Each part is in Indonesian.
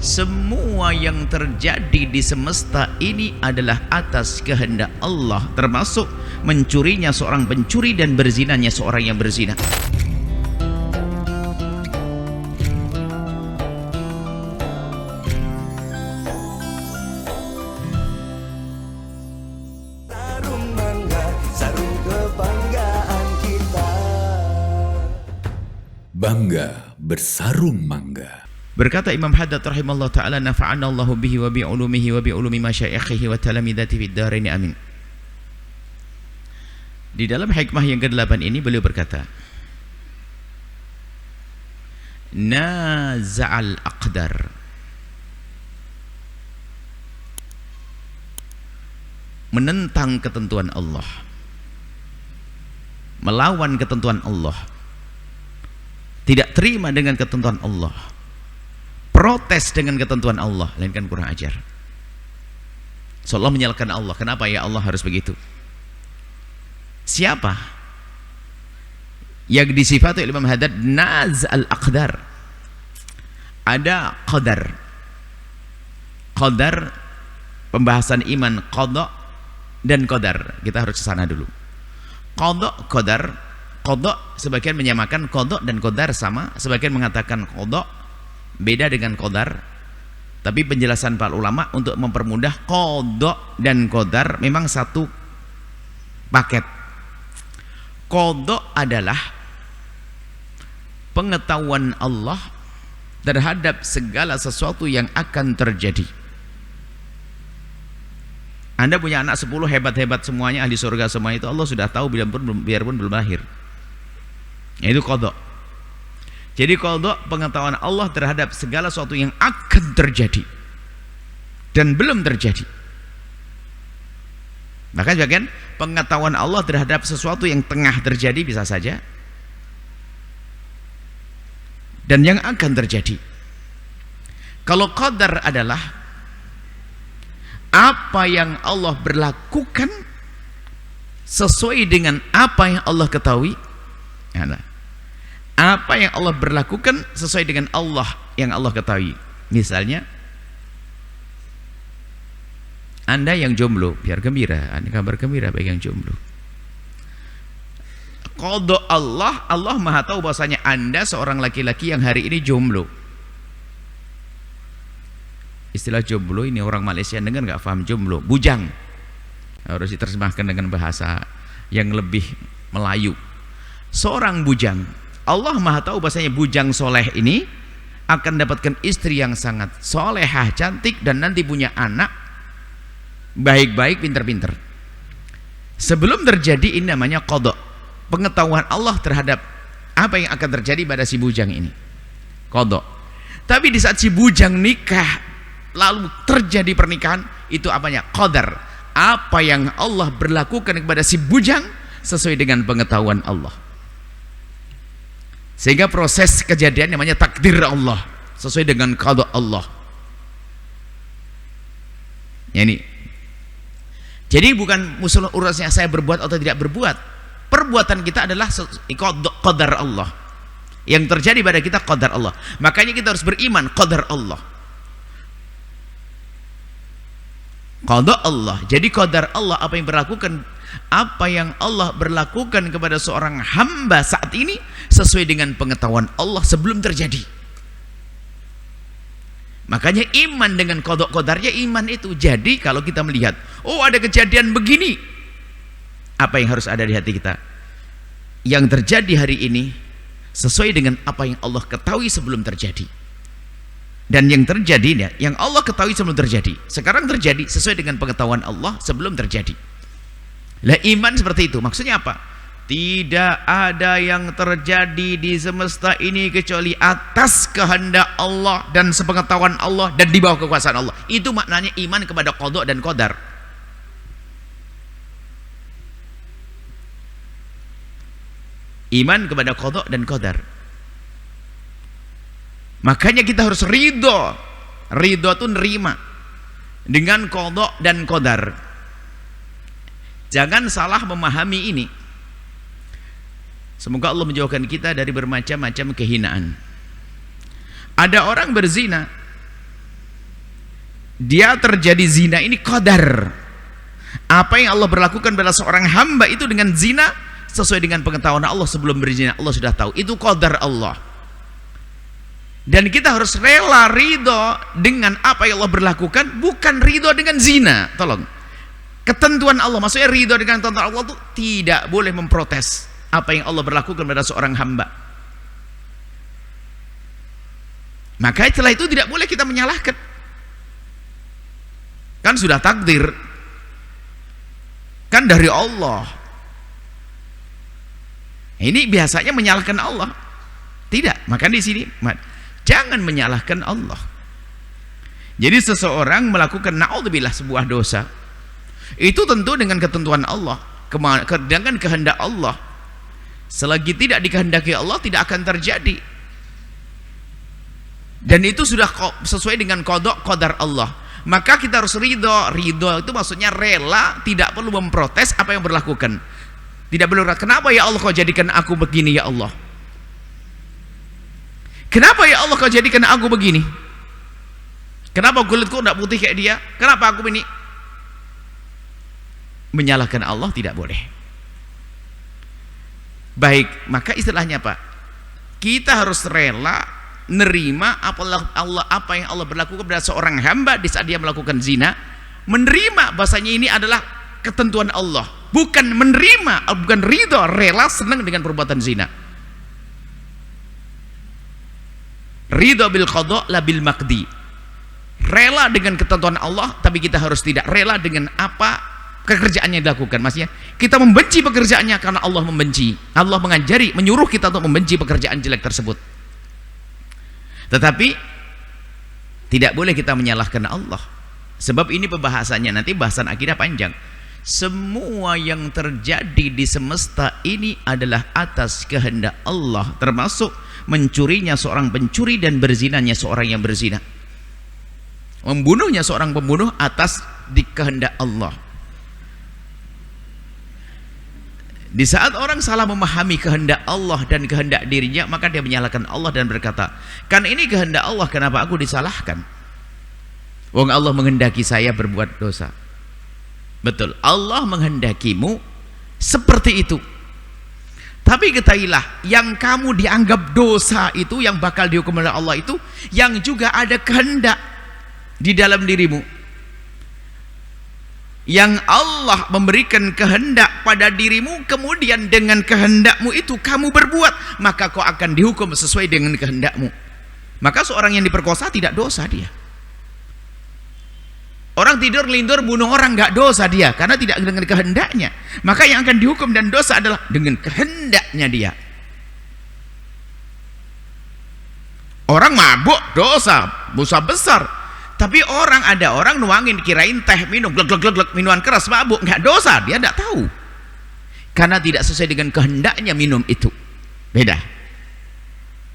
semua yang terjadi di semesta ini adalah atas kehendak Allah, termasuk mencurinya seorang pencuri dan berzinanya seorang yang berzina. Bangga bersarung mangga. Berkata Imam Haddad rahimahullah ta'ala, nafa'ana Allahu bihi wa bi'ulumihi wa bi'ulumi masyayikhihi wa talamidati fid dharain, amin. Di dalam hikmah yang ke-8 ini beliau berkata, naza'al aqdar, menentang ketentuan Allah, melawan ketentuan Allah, tidak terima dengan ketentuan Allah, protes dengan ketentuan Allah, lain kan kurang ajar. Seolah menyalahkan Allah. Kenapa ya Allah harus begitu? Siapa yang disifati oleh Imam Haddad naz al-aqdar? Ada qadar. Qadar, pembahasan iman, qada dan qadar. Kita harus ke sana dulu. Qada, qadar. Qada sebagian menyamakan qada dan qadar sama, sebagian mengatakan qada beda dengan qadar. Tapi penjelasan para ulama untuk mempermudah, qada dan qadar memang satu paket. Qada adalah pengetahuan Allah terhadap segala sesuatu yang akan terjadi. Anda punya anak 10 hebat-hebat semuanya, ahli surga semua, itu Allah sudah tahu biarpun belum lahir. Itu qada. Jadi qada pengetahuan Allah terhadap segala sesuatu yang akan terjadi dan belum terjadi. Maka sebagian pengetahuan Allah terhadap sesuatu yang tengah terjadi bisa saja dan yang akan terjadi. Kalau qadar adalah apa yang Allah berlakukan sesuai dengan apa yang Allah ketahui. Apa yang Allah berlakukan sesuai dengan Allah yang Allah ketahui. Misalnya Anda yang jomblo, biar gembira, ini kabar gembira bagi yang jomblo. Qada Allah, Allah maha tahu bahwasanya Anda seorang laki-laki yang hari ini jomblo. Istilah jomblo ini orang Malaysia dengar nggak paham jomblo, bujang. Harus diterjemahkan dengan bahasa yang lebih Melayu. Seorang bujang, Allah maha tahu bahasanya bujang soleh ini akan dapatkan istri yang sangat solehah, cantik, dan nanti punya anak baik-baik, pinter-pinter. Sebelum terjadi, ini namanya qada, pengetahuan Allah terhadap apa yang akan terjadi pada si bujang ini, qada. Tapi di saat si bujang nikah lalu terjadi pernikahan, itu apanya? Qadar. Apa yang Allah berlakukan kepada si bujang sesuai dengan pengetahuan Allah. Sehingga proses kejadian namanya takdir Allah, sesuai dengan qada Allah. Ini. Jadi bukan musuh urusnya saya berbuat atau tidak berbuat. Perbuatan kita adalah qadar Allah. Yang terjadi pada kita qadar Allah. Makanya kita harus beriman qadar Allah. Qada Allah. Jadi qadar Allah, apa yang Allah berlakukan kepada seorang hamba saat ini sesuai dengan pengetahuan Allah sebelum terjadi. Makanya iman dengan qada qadarnya iman itu. Jadi kalau kita melihat, oh ada kejadian begini, apa yang harus ada di hati kita? Yang terjadi hari ini sesuai dengan apa yang Allah ketahui sebelum terjadi. Dan yang terjadi, yang Allah ketahui sebelum terjadi, sekarang terjadi sesuai dengan pengetahuan Allah sebelum terjadi. Lah iman seperti itu, maksudnya apa? Tidak ada yang terjadi di semesta ini kecuali atas kehendak Allah dan sepengetahuan Allah dan di bawah kekuasaan Allah. Itu maknanya iman kepada qada dan qadar. Iman kepada qada dan qadar. Makanya kita harus ridho. Ridho itu nerima dengan qada dan qadar. Jangan salah memahami ini. Semoga Allah menjauhkan kita dari bermacam-macam kehinaan. Ada orang berzina, dia terjadi zina ini qadar. Apa yang Allah berlakukan pada seorang hamba itu dengan zina sesuai dengan pengetahuan Allah. Sebelum berzina Allah sudah tahu, itu qadar Allah. Dan kita harus rela ridho dengan apa yang Allah berlakukan, bukan ridho dengan zina. Tolong, ketentuan Allah, maksudnya ridho dengan ketentuan Allah itu tidak boleh memprotes apa yang Allah berlakukan pada seorang hamba. Maka setelah itu tidak boleh kita menyalahkan, kan sudah takdir, kan dari Allah. Ini biasanya menyalahkan Allah. Tidak, maka di sini jangan menyalahkan Allah. Jadi seseorang melakukan naudzubillah sebuah dosa, itu tentu dengan ketentuan Allah, dengan kehendak Allah. Selagi tidak dikehendaki Allah, tidak akan terjadi. Dan itu sudah sesuai dengan qada qadar Allah. Maka kita harus ridho. Ridho itu maksudnya rela, tidak perlu memprotes apa yang berlakukan. Tidak perlu, kenapa ya Allah kau jadikan aku begini ya Allah? Kenapa ya Allah kau jadikan aku begini? Kenapa kulitku tidak putih kayak dia? Kenapa aku ini? Menyalahkan Allah tidak boleh. Baik, maka istilahnya Pak, kita harus rela nerima apa yang Allah berlakukan pada seorang hamba di saat dia melakukan zina. Menerima bahasanya ini adalah ketentuan Allah, bukan menerima, bukan ridho, rela senang dengan perbuatan zina. Ridho bil qada la bil maqdi. Rela dengan ketentuan Allah, tapi kita harus tidak rela dengan apa pekerjaannya dilakukan. Maksudnya kita membenci pekerjaannya karena Allah membenci. Allah mengajari, menyuruh kita untuk membenci pekerjaan jelek tersebut. Tetapi tidak boleh kita menyalahkan Allah, sebab ini pembahasannya nanti bahasan akidah panjang. Semua yang terjadi di semesta ini adalah atas kehendak Allah, termasuk mencurinya seorang pencuri dan berzinanya seorang yang berzina, membunuhnya seorang pembunuh atas di kehendak Allah. Di saat orang salah memahami kehendak Allah dan kehendak dirinya, maka dia menyalahkan Allah dan berkata, kan ini kehendak Allah, kenapa aku disalahkan? Wong Allah menghendaki saya berbuat dosa. Betul, Allah menghendakimu seperti itu. Tapi ketahuilah, yang kamu dianggap dosa itu, yang bakal dihukum oleh Allah itu, yang juga ada kehendak di dalam dirimu. Yang Allah memberikan kehendak pada dirimu, kemudian dengan kehendakmu itu kamu berbuat, maka kau akan dihukum sesuai dengan kehendakmu. Maka seorang yang diperkosa tidak dosa dia. Orang tidur lindur bunuh orang nggak dosa dia, karena tidak dengan kehendaknya. Maka yang akan dihukum dan dosa adalah dengan kehendaknya dia. Orang mabuk dosa besar. Tapi ada orang nuangin, kirain teh minum, glek minuman keras, mabuk, nggak dosa, dia nggak tahu, karena tidak sesuai dengan kehendaknya minum itu. Beda.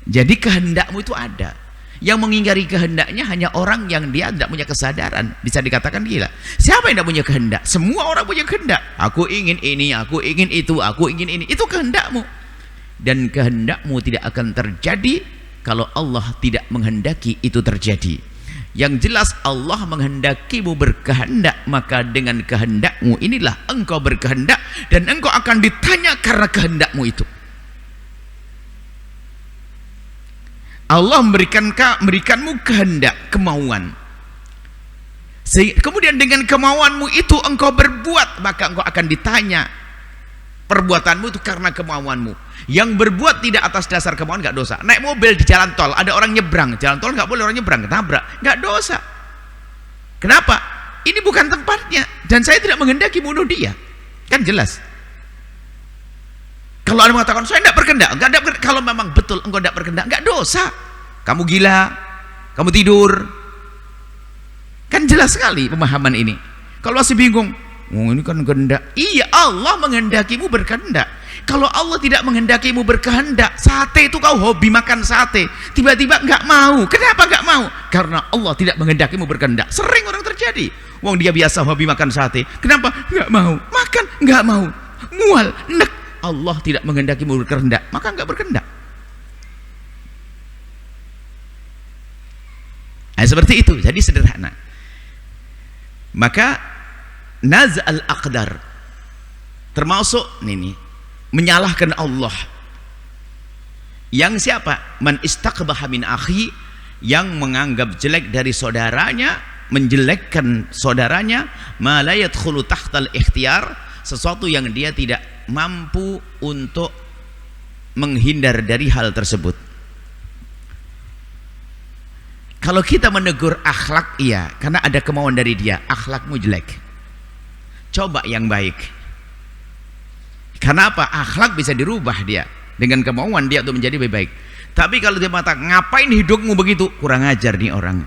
Jadi kehendakmu itu ada. Yang mengingkari kehendaknya hanya orang yang dia tidak punya kesadaran, bisa dikatakan gila. Siapa yang tidak punya kehendak? Semua orang punya kehendak. Aku ingin ini, aku ingin itu, aku ingin ini. Itu kehendakmu. Dan kehendakmu tidak akan terjadi kalau Allah tidak menghendaki itu terjadi. Yang jelas Allah menghendakimu berkehendak, maka dengan kehendakmu inilah engkau berkehendak, dan engkau akan ditanya karena kehendakmu itu. Allah memberikanmu kehendak, kemauan. Kemudian dengan kemauanmu itu engkau berbuat, maka engkau akan ditanya perbuatanmu itu karena kemauanmu. Yang berbuat tidak atas dasar kemauan nggak dosa. Naik mobil di jalan tol, ada orang nyebrang, jalan tol nggak boleh orang nyebrang, ketabrak, nggak dosa. Kenapa? Ini bukan tempatnya, dan saya tidak menghendaki bunuh dia, kan jelas. Kalau ada mengatakan saya tidak berkehendak, kalau memang betul engkau tidak berkehendak, nggak dosa. Kamu gila, kamu tidur, kan jelas sekali pemahaman ini. Kalau masih bingung, oh ini kan kehendak. Iya, Allah menghendakimu berkehendak. Kalau Allah tidak menghendakimu berkehendak, sate itu kau hobi makan sate, tiba-tiba nggak mau. Kenapa nggak mau? Karena Allah tidak menghendakimu berkehendak. Sering orang terjadi. Wong dia biasa hobi makan sate, kenapa nggak mau? Makan nggak mau, mual, nek. Allah tidak menghendakimu berkehendak, maka nggak berkehendak. Nah, seperti itu. Jadi sederhana. Maka naz'al aqdar termasuk ini menyalahkan Allah. Yang siapa? Man istaqbaha min akhi, yang menganggap jelek dari saudaranya, menjelekkan saudaranya, ma la yadkhulu tahtal ikhtiyar, sesuatu yang dia tidak mampu untuk menghindar dari hal tersebut. Kalau kita menegur akhlak, iya, karena ada kemauan dari dia, akhlakmu jelek, coba yang baik. Karena apa? Akhlak bisa dirubah dia dengan kemauan dia untuk menjadi lebih baik. Tapi kalau dia mengatakan, ngapain hidupmu begitu, kurang ajar nih orang.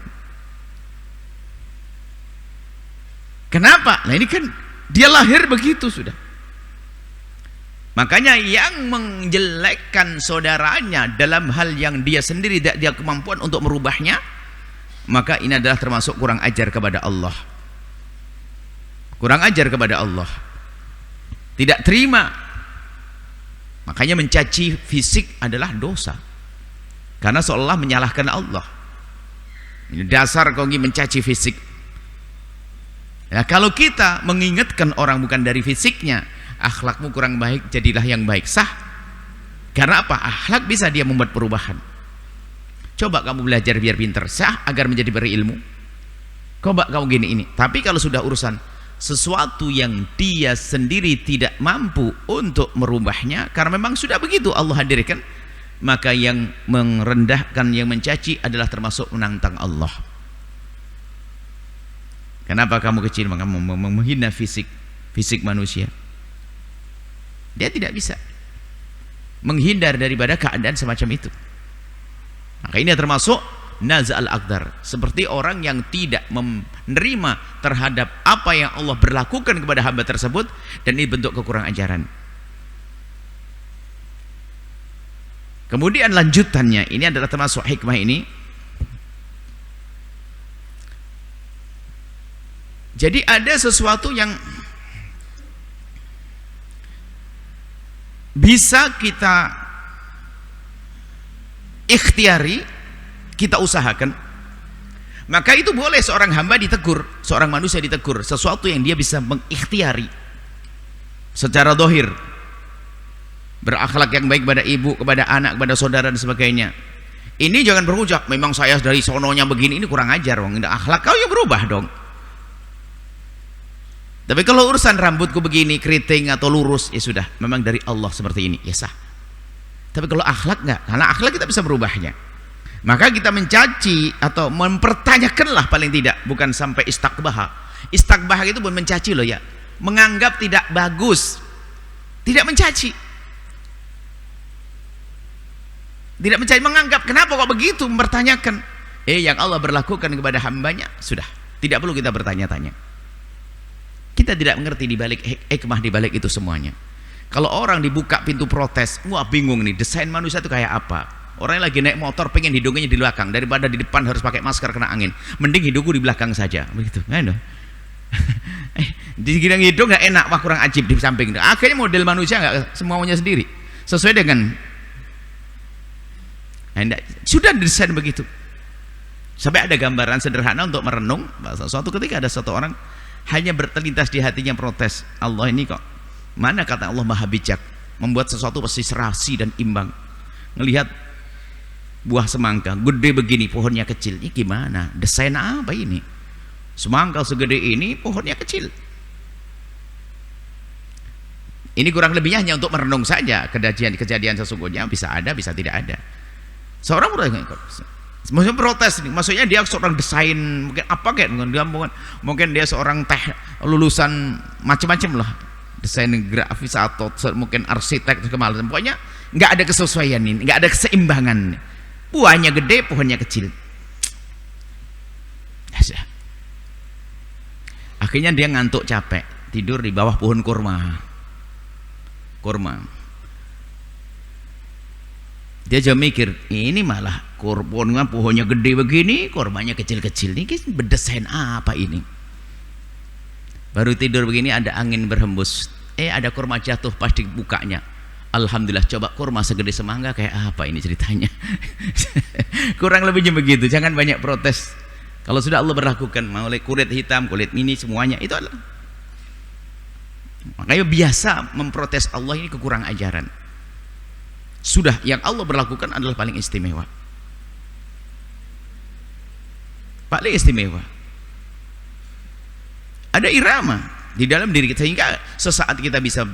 Kenapa? Nah ini kan dia lahir begitu sudah. Makanya yang menjelekkan saudaranya dalam hal yang dia sendiri tidak dia kemampuan untuk merubahnya, maka ini adalah termasuk kurang ajar kepada Allah. Kurang ajar kepada Allah, tidak terima. Makanya mencaci fisik adalah dosa, karena seolah menyalahkan Allah. Ini dasar kau mencaci fisik. Ya, kalau kita mengingatkan orang bukan dari fisiknya, akhlakmu kurang baik, jadilah yang baik, sah. Karena apa? Akhlak bisa dia membuat perubahan. Coba kamu belajar biar pintar, sah, agar menjadi berilmu. Coba kamu gini ini. Tapi kalau sudah urusan sesuatu yang dia sendiri tidak mampu untuk merubahnya, karena memang sudah begitu Allah hadirkan, maka yang merendahkan, yang mencaci adalah termasuk menantang Allah. Kenapa kamu kecil? Maka menghina fisik manusia. Dia tidak bisa menghindar daripada keadaan semacam itu. Maka ini termasuk naz'al aqdar, seperti orang yang tidak menerima terhadap apa yang Allah berlakukan kepada hamba tersebut, dan ini bentuk kekurangan ajaran. Kemudian lanjutannya, ini adalah termasuk hikmah ini. Jadi ada sesuatu yang bisa kita ikhtiari, kita usahakan, maka itu boleh seorang hamba ditegur, seorang manusia ditegur, sesuatu yang dia bisa mengikhtiari secara zahir, berakhlak yang baik kepada ibu, kepada anak, kepada saudara dan sebagainya. Ini jangan berucap, memang saya dari sononya begini, ini kurang ajar, wong. Akhlak kau ya berubah dong. Tapi kalau urusan rambutku begini, keriting atau lurus, ya sudah, memang dari Allah seperti ini, ya sah. Tapi kalau akhlak enggak, karena akhlak kita bisa merubahnya. Maka kita mencaci atau mempertanyakanlah paling tidak, bukan sampai istakbah. Istakbah itu pun mencaci loh ya, menganggap tidak bagus, tidak mencaci, tidak mencaci, menganggap kenapa kok begitu, mempertanyakan. Yang Allah berlakukan kepada hambanya sudah, tidak perlu kita bertanya-tanya. Kita tidak mengerti di balik hikmah di balik itu semuanya. Kalau orang dibuka pintu protes, wah bingung nih, desain manusia itu kayak apa? Orang yang lagi naik motor pengen hidungnya di belakang, daripada di depan harus pakai masker kena angin, mending hidungku di belakang saja, begitu, nggak? Di hidung nggak enak, wah kurang ajib di samping. Akhirnya model manusia nggak semuanya sendiri, sesuai dengan sudah desain begitu. Sampai ada gambaran sederhana untuk merenung. Suatu ketika ada satu orang hanya berterlintas di hatinya protes, Allah ini kok, mana kata Allah maha bijak, membuat sesuatu pasti serasi dan imbang. Ngelihat buah semangka gede begini, pohonnya kecil, ini gimana, desain apa ini? Semangka segede ini, pohonnya kecil. Ini kurang lebihnya hanya untuk merenung saja kejadian sesungguhnya, bisa ada, bisa tidak ada. Seorang maksudnya protes, maksudnya dia seorang desain mungkin apa kayak mungkin dia seorang lulusan macam-macam lah, desain grafis atau mungkin arsitek, kemaluan, pokoknya nggak ada kesesuaian ini, nggak ada keseimbangan. Buahnya gede, pohonnya kecil. Akhirnya dia ngantuk capek, tidur di bawah pohon kurma. Dia aja mikir, ini malah pohonnya gede begini, kurmanya kecil-kecil, ini berdesain apa ini? Baru tidur begini ada angin berhembus, ada kurma jatuh pas dibukanya. Alhamdulillah, coba kurma segede semangka kayak apa ini ceritanya? Kurang lebihnya begitu. Jangan banyak protes. Kalau sudah Allah berlakukan mulai kulit hitam, kulit ini semuanya itu adalah, makanya biasa memprotes Allah ini kekurangan ajaran. Sudah yang Allah berlakukan adalah paling istimewa. Paling istimewa. Ada irama di dalam diri kita sehingga sesaat kita bisa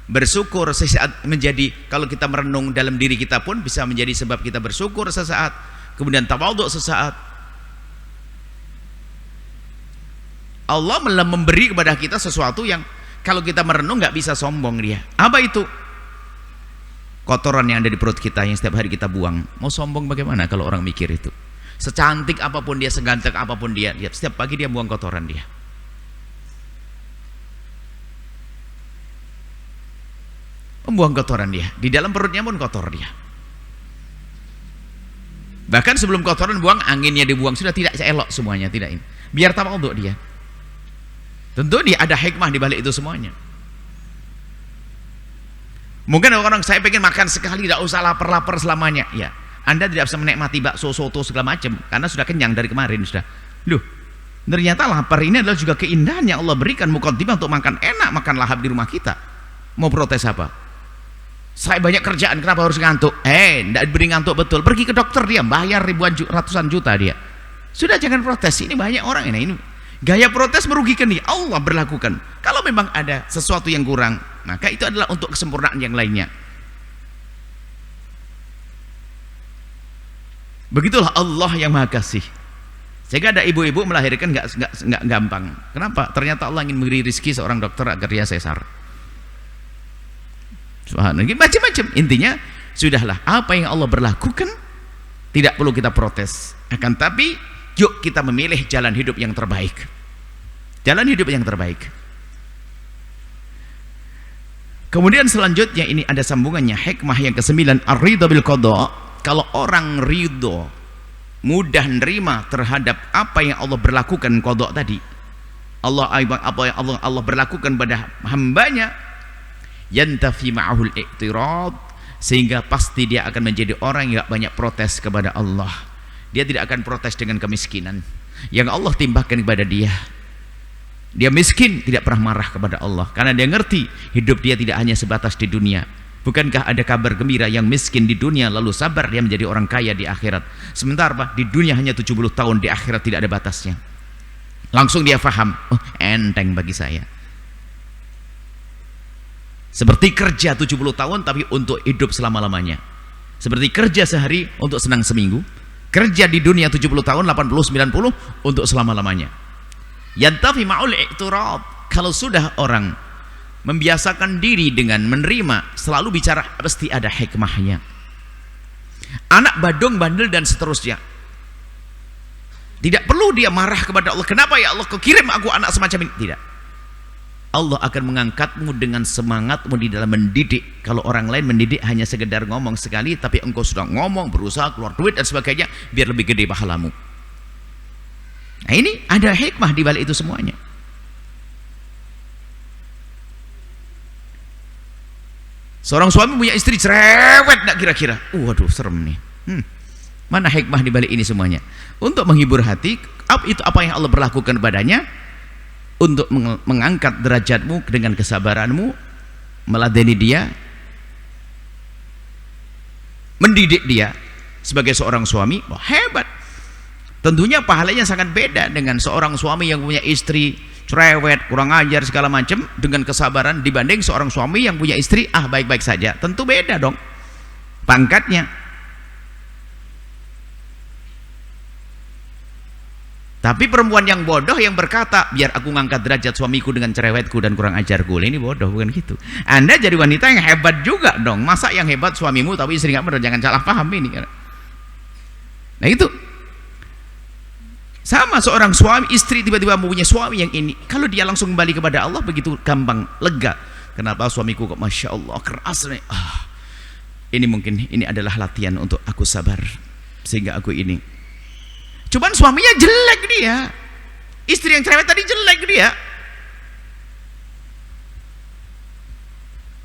bersyukur, sesaat menjadi, kalau kita merenung dalam diri kita pun bisa menjadi sebab kita bersyukur sesaat, kemudian tawadhu sesaat. Allah memberi kepada kita sesuatu yang kalau kita merenung nggak bisa sombong dia. Apa itu? Kotoran yang ada di perut kita yang setiap hari kita buang. Mau sombong bagaimana kalau orang mikir itu? Secantik apapun dia, seganteng apapun dia, setiap pagi dia buang kotoran dia. Membuang kotoran dia, di dalam perutnya pun kotor dia. Bahkan sebelum kotoran buang, anginnya dibuang, sudah tidak elok semuanya, tidak ini. Biar tawadhu dia. Tentu dia ada hikmah di balik itu semuanya. Mungkin orang saya pengen makan sekali, tidak usah lapar-lapar selamanya. Ya, Anda tidak bisa menikmati bakso, soto segala macam karena sudah kenyang dari kemarin sudah. Loh, ternyata lapar ini adalah juga keindahan yang Allah berikan muqaddimah untuk makan enak, makan lahap di rumah kita. Mau protes apa? Saya banyak kerjaan, kenapa harus ngantuk? Tidak diberi ngantuk betul. Pergi ke dokter dia, bayar ratusan juta dia. Sudah jangan protes. Ini banyak orang ini gaya protes merugikan dia. Allah berlakukan. Kalau memang ada sesuatu yang kurang, maka itu adalah untuk kesempurnaan yang lainnya. Begitulah Allah yang Maha Kasih. Sehingga ada ibu-ibu melahirkan nggak gampang. Kenapa? Ternyata Allah ingin memberi rezeki seorang dokter agar dia sesar. Subhanallah, macam-macam. Intinya sudahlah, apa yang Allah berlakukan tidak perlu kita protes. Akan tapi yuk kita memilih jalan hidup yang terbaik. Jalan hidup yang terbaik. Kemudian selanjutnya ini ada sambungannya, hikmah yang ke-9, ar-ridha bil qada. Kalau orang ridho, mudah nerima terhadap apa yang Allah berlakukan qada tadi. Apa yang Allah berlakukan pada hambanya, yantafi ma'ahul i'tirad, sehingga pasti dia akan menjadi orang yang banyak protes kepada Allah. Dia tidak akan protes dengan kemiskinan yang Allah timbahkan kepada dia. Dia miskin, tidak pernah marah kepada Allah karena dia ngerti hidup dia tidak hanya sebatas di dunia. Bukankah ada kabar gembira yang miskin di dunia lalu sabar dia menjadi orang kaya di akhirat? Sementara di dunia hanya 70 tahun, di akhirat tidak ada batasnya. Langsung dia faham, oh enteng bagi saya. Seperti kerja 70 tahun tapi untuk hidup selama-lamanya. Seperti kerja sehari untuk senang seminggu. Kerja di dunia 70 tahun, 80, 90 untuk selama-lamanya. Yantafi ma'ul i'tirad. Kalau sudah orang membiasakan diri dengan menerima, selalu bicara pasti ada hikmahnya. Anak badung, bandel dan seterusnya. Tidak perlu dia marah kepada Allah. Kenapa ya Allah kau kirim aku anak semacam ini? Tidak. Allah akan mengangkatmu dengan semangatmu di dalam mendidik. Kalau orang lain mendidik hanya sekedar ngomong sekali, tapi engkau sudah ngomong, berusaha keluar duit dan sebagainya, biar lebih gede pahalamu. Nah ini ada hikmah di balik itu semuanya. Seorang suami punya istri cerewet, nak kira-kira, waduh serem nih. Mana hikmah di balik ini semuanya? Untuk menghibur hati, itu apa yang Allah berlakukan padanya, untuk mengangkat derajatmu dengan kesabaranmu, meladeni dia, mendidik dia sebagai seorang suami. Wah, hebat. Tentunya pahalanya sangat beda dengan seorang suami yang punya istri cerewet, kurang ajar segala macam dengan kesabaran dibanding seorang suami yang punya istri baik-baik saja. Tentu beda dong pangkatnya. Tapi perempuan yang bodoh yang berkata, biar aku ngangkat derajat suamiku dengan cerewetku dan kurang ajarku, ini bodoh, bukan gitu. Anda jadi wanita yang hebat juga dong. Masa yang hebat suamimu tapi istri nggak benar? Jangan salah paham ini. Nah itu sama, seorang suami istri tiba-tiba mempunyai suami yang ini, kalau dia langsung kembali kepada Allah begitu gampang, lega. Kenapa suamiku kok masya Allah keras nih? Ini mungkin ini adalah latihan untuk aku sabar sehingga aku ini. Cuman suaminya jelek dia, istri yang cerewet tadi jelek dia.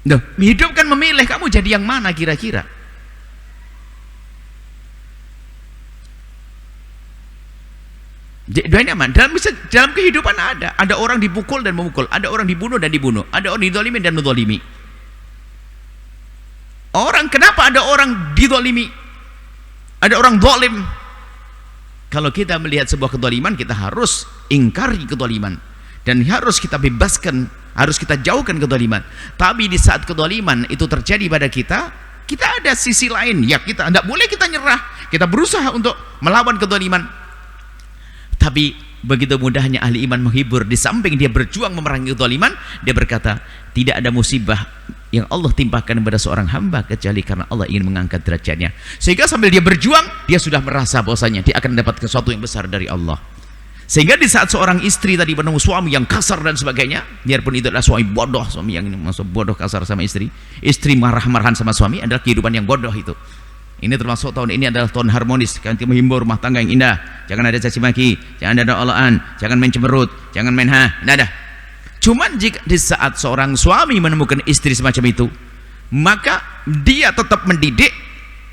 Duh, hidup kan memilih, kamu jadi yang mana kira-kira? Dalam kehidupan ada orang dipukul dan memukul, ada orang dibunuh dan dibunuh, ada orang dizalimi dan menzalimi. Kenapa ada orang dizalimi? Ada orang zalim. Kalau kita melihat sebuah kezaliman, kita harus ingkari kezaliman dan harus kita bebaskan, harus kita jauhkan kezaliman. Tapi di saat kezaliman itu terjadi pada kita ada sisi lain. Ya, kita tidak boleh kita nyerah. Kita berusaha untuk melawan kezaliman. Tapi begitu mudahnya ahli iman menghibur. Di samping dia berjuang memerangi kezaliman, dia berkata, tidak ada musibah yang Allah timpakan kepada seorang hamba kecuali karena Allah ingin mengangkat derajatnya. Sehingga sambil dia berjuang, dia sudah merasa bahwasanya dia akan mendapat sesuatu yang besar dari Allah. Sehingga di saat seorang istri tadi menemu suami yang kasar dan sebagainya, biarpun itu adalah suami bodoh, suami yang masuk bodoh kasar sama istri marah-marahan sama suami adalah kehidupan yang bodoh itu. Ini termasuk tahun ini adalah tahun harmonis, kita menghimbau rumah tangga yang indah. Jangan ada caci maki, jangan ada oloan, jangan main cemberut, jangan main tidak ada. Cuman jika di saat seorang suami menemukan istri semacam itu, maka dia tetap mendidik,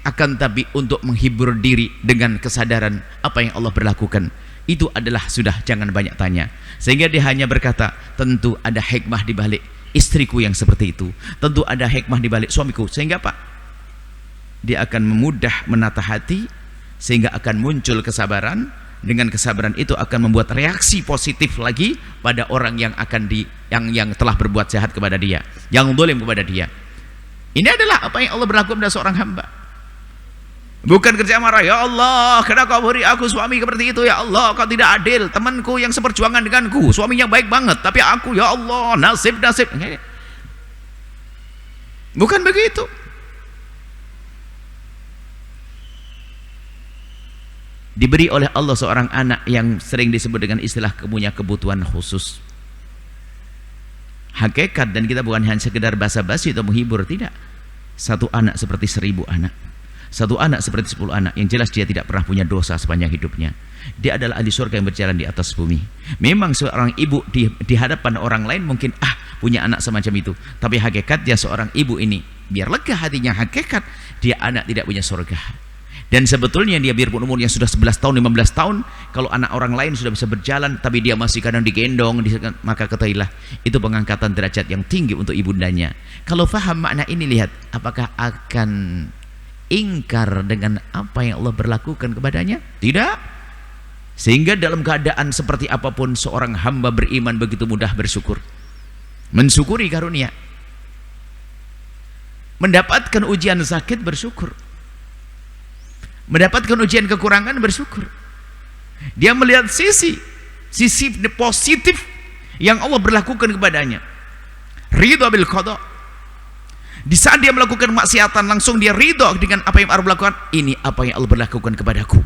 akan tapi untuk menghibur diri dengan kesadaran apa yang Allah berlakukan. Itu adalah sudah jangan banyak tanya. Sehingga dia hanya berkata, tentu ada hikmah di balik istriku yang seperti itu. Tentu ada hikmah di balik suamiku. Sehingga apa? Dia akan memudah menata hati, sehingga akan muncul kesabaran. Dengan kesabaran itu akan membuat reaksi positif lagi pada orang yang yang telah berbuat jahat kepada dia, yang zalim kepada dia. Ini adalah apa yang Allah berlaku pada seorang hamba. Bukan kerja marah, ya Allah, kenapa kau beri aku suami seperti itu? Ya Allah, kau tidak adil. Temanku yang seperjuangan denganku, suaminya baik banget, tapi aku, ya Allah, nasib. Bukan begitu. Diberi oleh Allah seorang anak yang sering disebut dengan istilah punya kebutuhan khusus. Hakikat, dan kita bukan hanya sekedar basa-basi atau menghibur, tidak. Satu anak seperti 1000 anak, satu anak seperti 10 anak. Yang jelas dia tidak pernah punya dosa sepanjang hidupnya. Dia adalah ahli surga yang berjalan di atas bumi. Memang seorang ibu di hadapan orang lain mungkin punya anak semacam itu, tapi hakikatnya seorang ibu ini, biar lega hatinya, hakikat dia anak tidak punya surga. Dan sebetulnya dia biarpun umurnya sudah 11 tahun, 15 tahun, kalau anak orang lain sudah bisa berjalan, tapi dia masih kadang digendong, maka ketahuilah, itu pengangkatan derajat yang tinggi untuk ibundanya. Kalau faham makna ini, lihat, apakah akan ingkar dengan apa yang Allah berlakukan kepadanya? Tidak. Sehingga dalam keadaan seperti apapun, seorang hamba beriman begitu mudah bersyukur. Mensyukuri karunia. Mendapatkan ujian sakit, bersyukur. Mendapatkan ujian kekurangan, bersyukur. Dia melihat sisi positif yang Allah berlakukan kepadanya. Ridha bil qada. Di saat dia melakukan maksiatan, langsung dia ridha dengan apa yang Allah berlakukan. Ini apa yang Allah berlakukan kepadaku,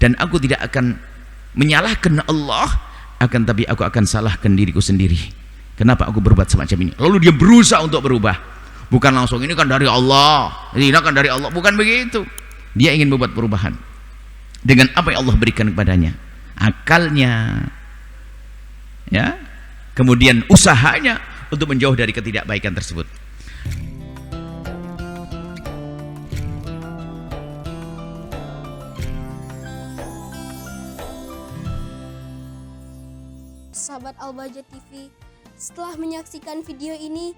dan aku tidak akan menyalahkan Allah, akan tapi aku akan salahkan diriku sendiri. Kenapa aku berbuat semacam ini? Lalu dia berusaha untuk berubah. Bukan langsung, ini kan dari Allah, ini kan dari Allah. Bukan begitu. Dia ingin membuat perubahan dengan apa yang Allah berikan kepadanya, akalnya, ya, kemudian usahanya untuk menjauh dari ketidakbaikan tersebut. Sahabat Al-Bahjah TV, setelah menyaksikan video ini,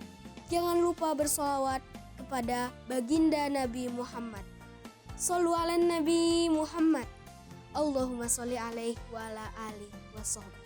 jangan lupa bersolawat kepada baginda Nabi Muhammad. Shollu ala Nabi Muhammad. Allahumma sholli alaihi wa ala alihi wa sahbihi.